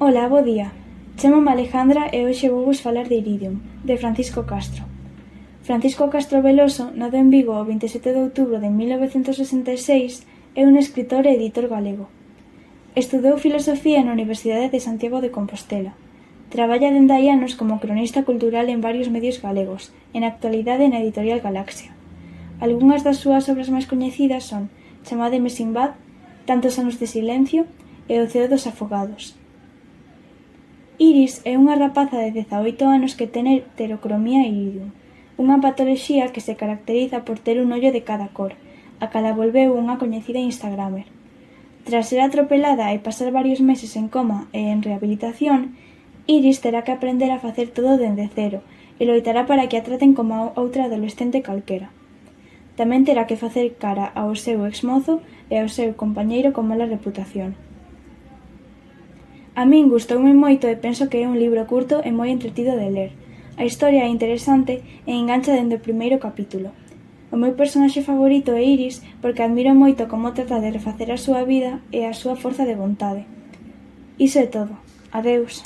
Ola, bo día. Chámome Alejandra e hoxe vou vos falar de Iridium, de Francisco Castro. Francisco Castro Veloso naceu en Vigo o 27 de outubro de 1966 e é un escritor e editor galego. Estudou filosofía na Universidade de Santiago de Compostela. Traballa dende hai anos como cronista cultural en varios medios galegos, e na actualidade na editorial Galaxia. Algunhas das súas obras máis coñecidas son Chamademe Sinbad, Tantos anos de silencio e O ceo dos afogados. Iris é unha rapaza de 18 anos que ten heterocromía iridium, unha patoloxía que se caracteriza por ter un ollo de cada cor, a cala volveu unha coñecida instagramer. Tras ser atropelada e pasar varios meses en coma e en rehabilitación, Iris terá que aprender a facer todo dende cero e loitará para que a traten como a outra adolescente calquera. Tamén terá que facer cara ao seu exmozo e ao seu compañeiro con mala reputación. A min gustoume moito e penso que é un libro curto e moi entretido de ler. A historia é interesante e engancha dende o primeiro capítulo. O meu personaxe favorito é Iris porque admiro moito como trata de refacer a súa vida e a súa forza de vontade. Iso é todo. Adeus.